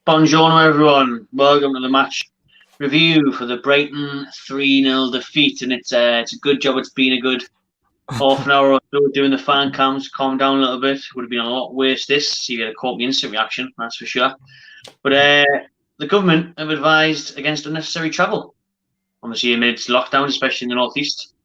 Buongiorno everyone, welcome to the match review for the Brighton 3-0 defeat, and it's a good job it's been a good half an hour or so doing the fan cams, calm down a little bit. Would have been a lot worse this, so you would have caught the instant reaction, that's for sure. But the government have advised against unnecessary travel, obviously amidst lockdown, especially in the northeast.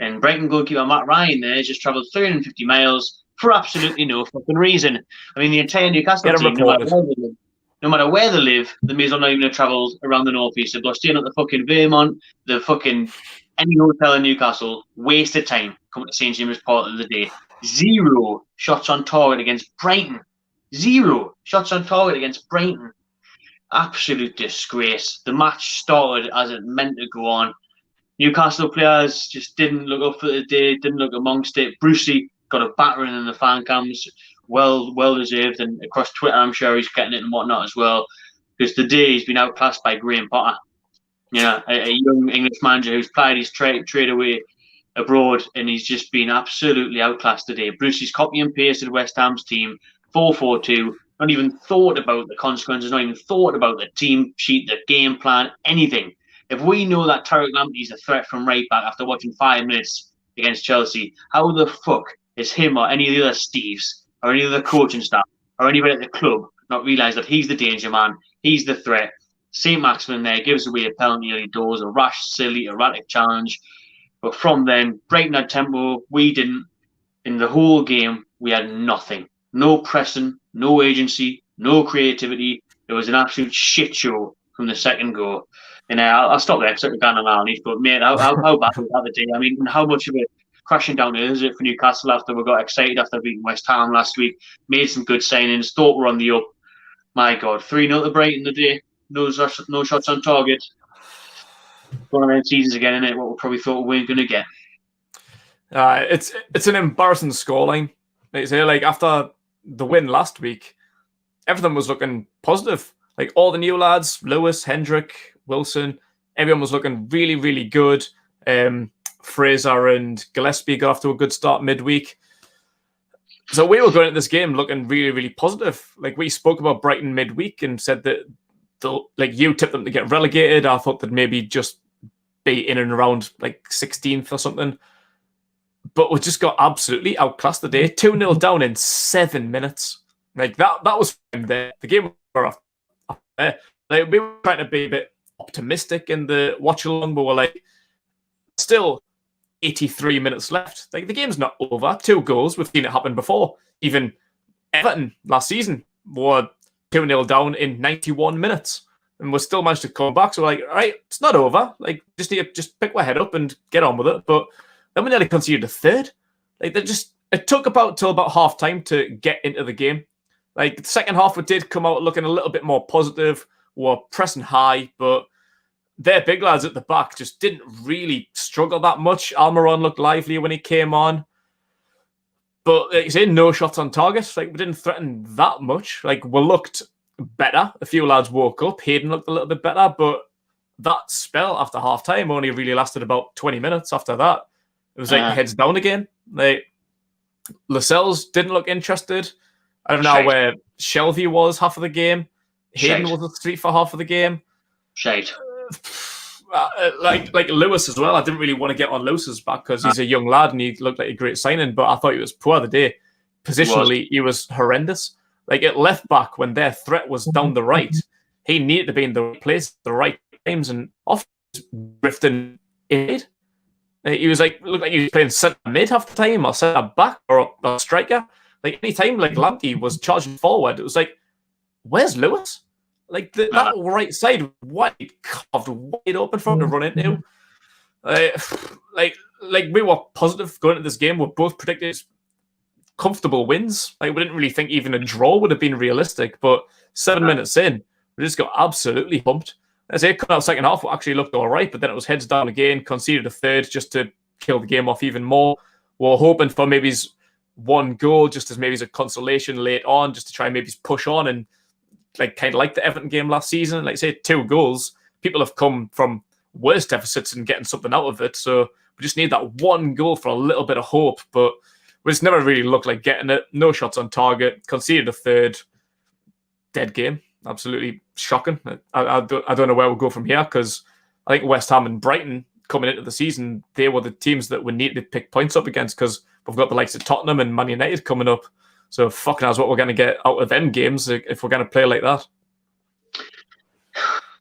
And Brighton goalkeeper Matt Ryan there just travelled 350 miles for absolutely no fucking reason. I mean, the entire Newcastle team, no matter where they live, they may as well not even have travelled around the northeast. If they're staying at the fucking Vermont, the fucking any hotel in Newcastle, wasted time coming to St James's Park of the day. 0 shots on target against Brighton. 0 shots on target against Brighton. Absolute disgrace. The match started as it meant to go on. Newcastle players just didn't look up for the day, didn't look amongst it. Brucey got a battering in the fan cams, well deserved, and across Twitter I'm sure he's getting it and whatnot as well, because the day he's been outclassed by Graham Potter, a young English manager who's plied his trade away abroad, and he's just been absolutely outclassed today. Brucey's copy and pasted West Ham's team 4-4-2, not even thought about the consequences, not even thought about the team sheet, the game plan, anything. If we know that Tariq Lamptey's a threat from right back after watching 5 minutes against Chelsea, how the fuck is him or any of the other Steves or any of the coaching staff or anybody at the club not realise that he's the danger man, he's the threat? St. Maximin there gives away a penalty early doors, a rash, silly, erratic challenge. But from then, Brighton had tempo, we didn't. In the whole game, we had nothing. No pressing, no agency, no creativity. It was an absolute shit show from the second goal. And I'll stop there because I'm going on it. But mate, how bad was that the day? I mean, how much of it crashing down is it for Newcastle after we got excited after beating West Ham last week? Made some good signings, thought we're on the up. My God, 3-0 to Brighton today. No shots on target. One of them seasons again, isn't it? What we probably thought we weren't going to get. It's an embarrassing scoreline. Like after the win last week, everything was looking positive. Like all the new lads, Lewis, Hendrick, Wilson, everyone was looking really, really good. Fraser and Gillespie got off to a good start midweek. So we were going at this game looking really, really positive. Like we spoke about Brighton midweek and said that you tipped them to get relegated. I thought they'd maybe just be in and around like 16th or something. But we just got absolutely outclassed today. 2-0 down in 7 minutes. Like that was there. The game was off there. Like we were trying to be a bit optimistic in the watch along, but we're like, still 83 minutes left. Like the game's not over. 2 goals. We've seen it happen before. Even Everton last season were 2-0 down in 91 minutes. And we still managed to come back. So we're like, all right, it's not over. Like, just pick my head up and get on with it. But then we nearly conceded a third. Like, it took till about half time to get into the game. Like, the second half, we did come out looking a little bit more positive. We were pressing high, but their big lads at the back just didn't really struggle that much. Almiron looked lively when he came on. But like you say, no shots on target. Like, we didn't threaten that much. Like, we looked better. A few lads woke up. Hayden looked a little bit better, but that spell after half time only really lasted about 20 minutes after that. It was like heads down again. Like Lascelles didn't look interested. I don't know where Shelby was half of the game. Hayden was asleep for half of the game. Like Lewis as well. I didn't really want to get on Lewis's back because he's a young lad and he looked like a great signing, but I thought he was poor the day. Positionally, he was horrendous. Like at left back, when their threat was down the right, he needed to be in the right place at the right times, and often drifting in. He was like, looked like he was playing centre mid half the time, or centre back, or a striker. Like any time, like Lamptey was charging forward, it was like, where's Lewis? Like that right side, carved wide open for him to run into. Like we were positive going into this game. We both predicted comfortable wins. Like we didn't really think even a draw would have been realistic. But 7 minutes in, we just got absolutely pumped. As it cut out second half, we actually looked all right, but then it was heads down again. Conceded a third just to kill the game off even more. We're hoping for maybe one goal, just as maybe as a consolation late on, just to try and maybe push on and like kind of like the Everton game last season. Like say 2 goals, people have come from worse deficits and getting something out of it. So we just need that one goal for a little bit of hope, but we just never really looked like getting it. No shots on target. Conceded a third. Dead game. absolutely shocking. I don't know where we'll go from here, because I think West Ham and Brighton coming into the season, they were the teams that we needed to pick points up against, because we've got the likes of Tottenham and Man United coming up. So fucking knows what we're going to get out of them games if we're going to play like that.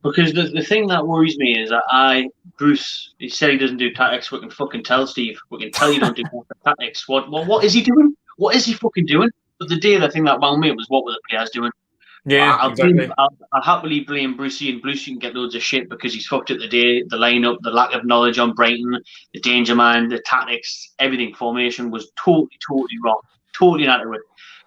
Because the thing that worries me is that Bruce, he said he doesn't do tactics. We can fucking tell, Steve. We can tell you don't do tactics. What is he doing? What is he fucking doing? But the day, the thing that wound me was, what were the players doing? Yeah, exactly. I'll happily blame Brucey, and Brucey can get loads of shit because he's fucked up the day, the lineup, the lack of knowledge on Brighton, the danger man, the tactics, everything. Formation was totally wrong, totally inadequate.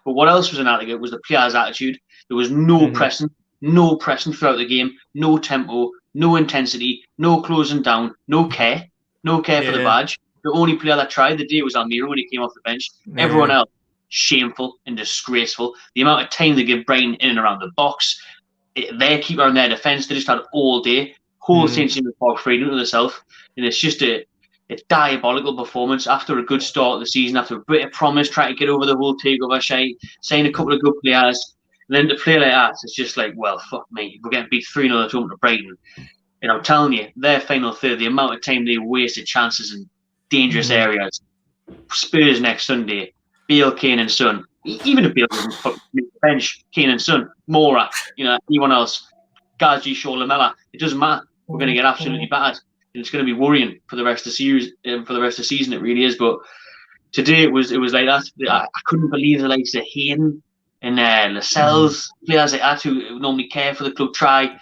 But what else was inadequate was the players' attitude. There was no pressing throughout the game, no tempo, no intensity, no closing down, no care for the badge. The only player that tried the day was Almiro when he came off the bench. Everyone else, shameful and disgraceful. The amount of time they give Brighton in and around the box, their keeper and their defence, they just had all day. Whole team seemed to fall freedom to themselves. And it's just a diabolical performance after a good start of the season, after a bit of promise, trying to get over the whole takeover shite, sign a couple of good players. And then to play like that, it's just like, well, fuck me. We're getting beat 3-0 at home to Brighton. And I'm telling you, their final third, the amount of time they wasted chances in dangerous areas. Spurs next Sunday, Bale, Kane and Son. Even if Bale doesn't make the bench, Kane and Son, Mora, anyone else, Gazi, Shaw, Lamella, it doesn't matter. We're going to get absolutely battered. And it's going to be worrying for the rest of the series, for the rest of the season. It really is. But today it was like that. I couldn't believe the likes of Hayden and Lascelles, players like that who normally care for the club, try.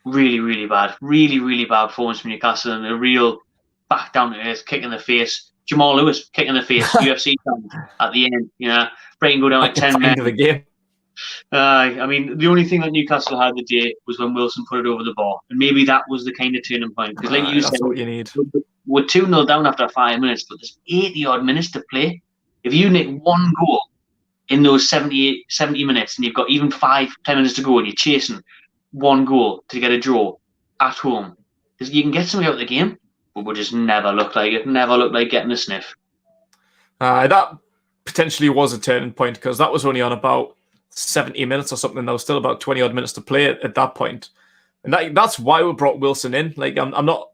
Really, really bad. Really, really bad performance from Newcastle, and a real back down to earth kick in the face. Jamal Lewis kick in the face. UFC at the end. Brighton go down like 10 men. The game. I mean, the only thing that Newcastle had the day was when Wilson put it over the bar, and maybe that was the kind of turning point. Because, like you said, what you need. We're 2-0 down after 5 minutes, but there's 80 odd minutes to play. If you nick one goal in those 70 minutes, and you've got even 5-10 minutes to go, and you're chasing one goal to get a draw at home, you can get something out of the game, but we'll just never look like it. Never look like getting a sniff. That potentially was a turning point, because that was only on about 70 minutes or something. There was still about 20 odd minutes to play at that point. And that's why we brought Wilson in. Like, I'm not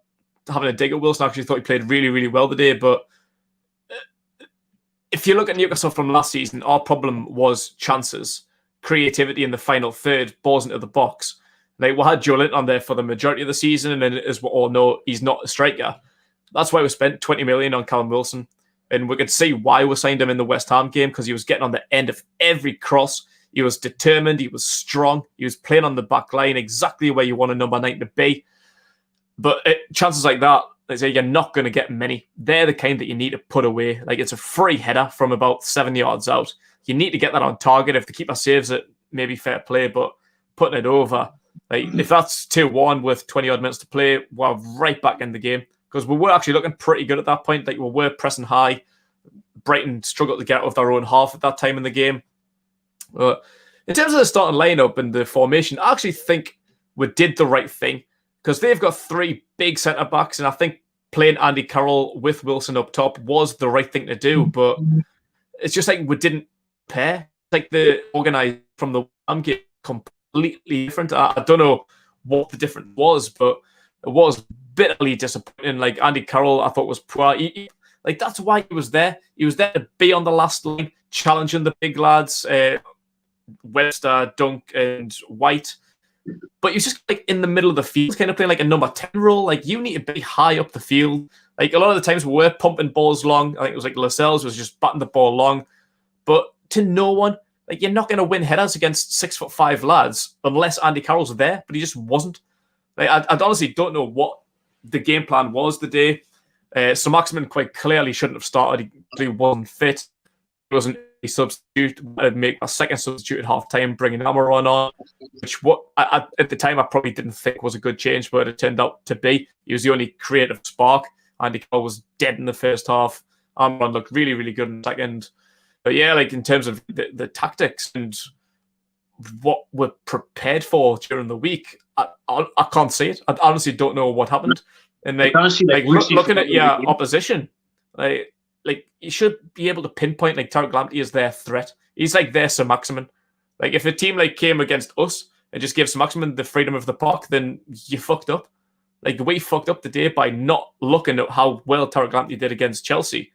having a dig at Wilson. I actually thought he played really, really well today. But if you look at Newcastle from last season, our problem was chances, creativity in the final third, balls into the box. Like, we had Joe Linton on there for the majority of the season, and as we all know, he's not a striker. That's why we spent 20 million on Callum Wilson. And we could see why we signed him in the West Ham game, because he was getting on the end of every cross. He was determined. He was strong. He was playing on the back line, exactly where you want a number 9 to be. But chances like that, you're not going to get many. They're the kind that you need to put away. Like, it's a free header from about 7 yards out. You need to get that on target. If the keeper saves it, maybe fair play, but putting it over, like, if that's 2-1 with 20 odd minutes to play, we're right back in the game, because we were actually looking pretty good at that point. Like, we were pressing high. Brighton struggled to get out of their own half at that time in the game. In terms of the starting lineup and the formation, I actually think we did the right thing, because they've got 3 big centre backs, and I think playing Andy Carroll with Wilson up top was the right thing to do. But it's just like we didn't pair. Like, the organised from the game completely different. I don't know what the difference was, but it was bitterly disappointing. Like, Andy Carroll, I thought was poor. Like, that's why he was there. He was there to be on the last line, challenging the big lads. Webster, Dunk, and White. But he was just like in the middle of the field, kind of playing like a number 10 role. Like, you need to be high up the field. Like, a lot of the times we were pumping balls long. I think it was like Lascelles was just batting the ball long. But to no one, like, you're not going to win headers against 6'5" lads unless Andy Carroll's there. But he just wasn't. Like, I honestly don't know what the game plan was the day. So Maximin quite clearly shouldn't have started. He wasn't fit. He wasn't a substitute. I'd make a second substitute at half time, bringing Amaron on, which at the time I probably didn't think was a good change, but it turned out to be. He was the only creative spark. Andy Carroll was dead in the first half. Amaron looked really, really good in the second. But yeah, like, in terms of the tactics and what we're prepared for during the week, I can't see it. I honestly don't know what happened. And looking at your opposition, like you should be able to pinpoint, like, Tariq Lamptey is their threat. He's like their Sir Maximin. Like if a team like came against us and just gave Maximin the freedom of the park, then you fucked up. Like we fucked up today by not looking at how well Tarek Lamptey did against Chelsea.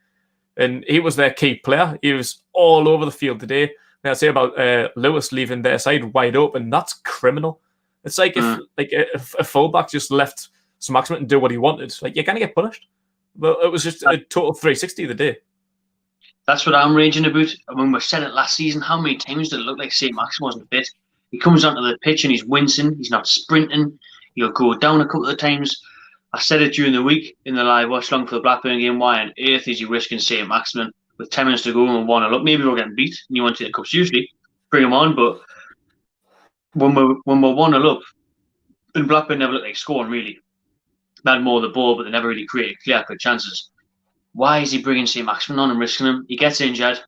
And he was their key player. He was all over the field today. And I say about Lewis leaving their side wide open, that's criminal. It's like if a fullback just left Maximin and do what he wanted, like you're gonna get punished. But it was just a total 360 of the day. That's what I'm raging about. When we said it last season, how many times did it look like St. Maximin wasn't fit? He comes onto the pitch and he's wincing. He's not sprinting. He'll go down a couple of times. I said it during the week in the live watch long for the Blackburn game. Why on earth is he risking St. Maximin with 10 minutes to go and 1-0 up? Maybe we're getting beat and you want to take the cup seriously, bring him on. But when we're 1-0 up, and Blackburn never looked like scoring really. They had more of the ball, but they never really created clear-cut chances. Why is he bringing St. Maximin on and risking him? He gets injured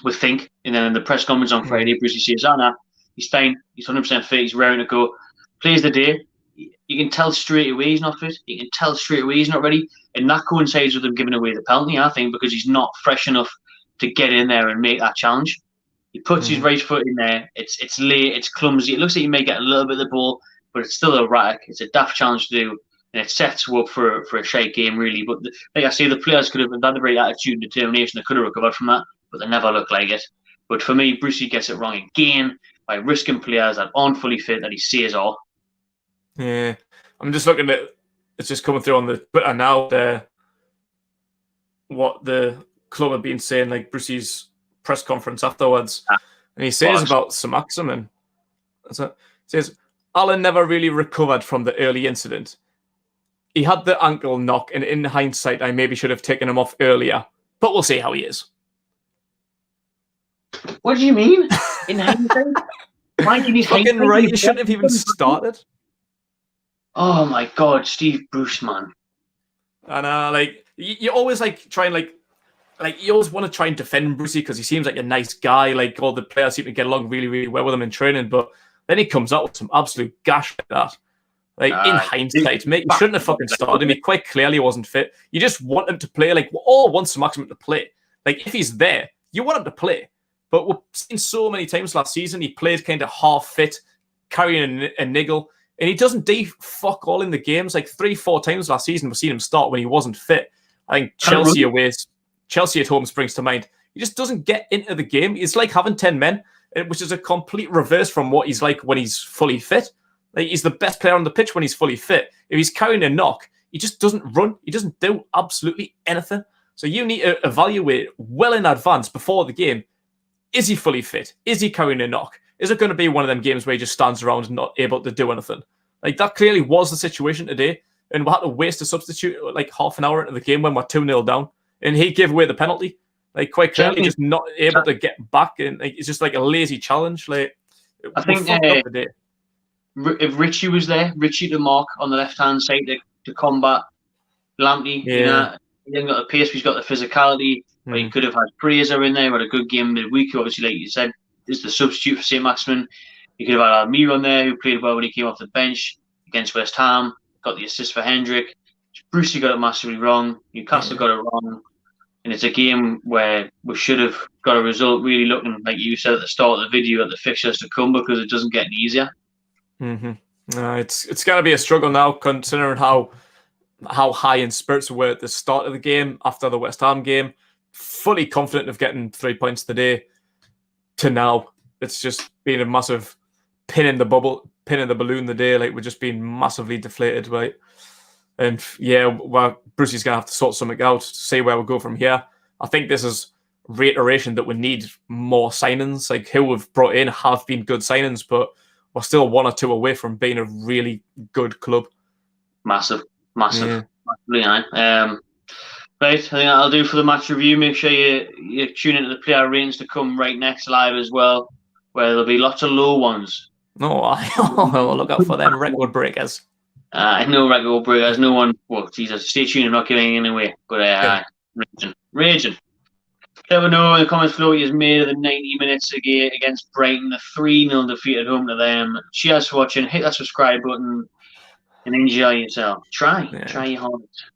with Fink, and then in the press conference on Friday, Brucey says, "Oh no, he's fine. He's 100% fit. He's raring to go. Plays the day." You can tell straight away he's not fit. You can tell straight away he's not ready. And that coincides with him giving away the penalty, I think, because he's not fresh enough to get in there and make that challenge. He puts his right foot in there. It's late. It's clumsy. It looks like he may get a little bit of the ball, but it's still erratic. It's a daft challenge to do. And it sets you up for a shite game, really. But like I say, the players could have had the right attitude and determination. They could have recovered from that, but they never looked like it. But for me, Brucey gets it wrong again by risking players that aren't fully fit that he says are. Yeah, I'm just looking at it's just coming through on the Twitter now. What the club have been saying, like Brucey's press conference afterwards, and he says about St. Maximin. He says Alan never really recovered from the early incident. He had the ankle knock, and in hindsight, I maybe should have taken him off earlier. But we'll see how he is. What do you mean? In hindsight? Why did he fucking right? You shouldn't have even started. Oh my God, Steve Bruce, man. And like you always like try and like you always want to try and defend Brucey because he seems like a nice guy. Like all the players seem to get along really, really well with him in training. But then he comes out with some absolute gash like that. Like in hindsight, mate, you shouldn't have fucking started him. He quite clearly wasn't fit. You just want him to play. Like we all want St. Maximin to play. Like if he's there, you want him to play. But we've seen so many times last season he played kind of half fit, carrying a niggle. And he doesn't do fuck all in the games. Like 3-4 times last season, we've seen him start when he wasn't fit. I think Chelsea away, Chelsea at home springs to mind. He just doesn't get into the game. It's like having 10 men, which is a complete reverse from what he's like when he's fully fit. Like he's the best player on the pitch when he's fully fit. If he's carrying a knock, he just doesn't run. He doesn't do absolutely anything. So you need to evaluate well in advance before the game. Is he fully fit? Is he carrying a knock? Is it going to be one of them games where he just stands around and not able to do anything? Like, that clearly was the situation today. And we had to waste a substitute like half an hour into the game when we're 2-0 down. And he gave away the penalty. Like, quite clearly just not able to get back. And like, it's just like a lazy challenge. Like, I think if Richie was there, Richie to mark on the left-hand side to combat Lamptey, you know, he hasn't got the pace, he's got the physicality. But he could have had Fraser in there, had a good game midweek. Obviously, like you said, is the substitute for St. Maximin. You could have had Almir on there, who played well when he came off the bench against West Ham. Got the assist for Hendrick. Brucey got it massively wrong. Newcastle got it wrong. And it's a game where we should have got a result really looking, like you said at the start of the video, at the fixtures to come, because it doesn't get any easier. It's going to be a struggle now, considering how high in spirits we were at the start of the game after the West Ham game. Fully confident of getting 3 points today to now. It's just been a massive pin in the balloon today. Like, we're just being massively deflated, right? And yeah, Brucey's going to have to sort something out to see where we go from here. I think this is reiteration that we need more signings. Like, who we've brought in have been good signings, but we're still 1 or 2 away from being a really good club. Massive. Yeah. Right, I think that'll do for the match review. Make sure you tune into the player ratings to come right next live as well, where there'll be lots of low ones. Oh, look out for them record breakers. No record breakers. No one. Well, Jesus, stay tuned. I'm not giving anything away. But raging. Let me know in the comments below what you've made of the 90 minutes against Brighton, the 3-0 defeat at home to them. Cheers for watching. Hit that subscribe button and enjoy yourself. Try your hardest.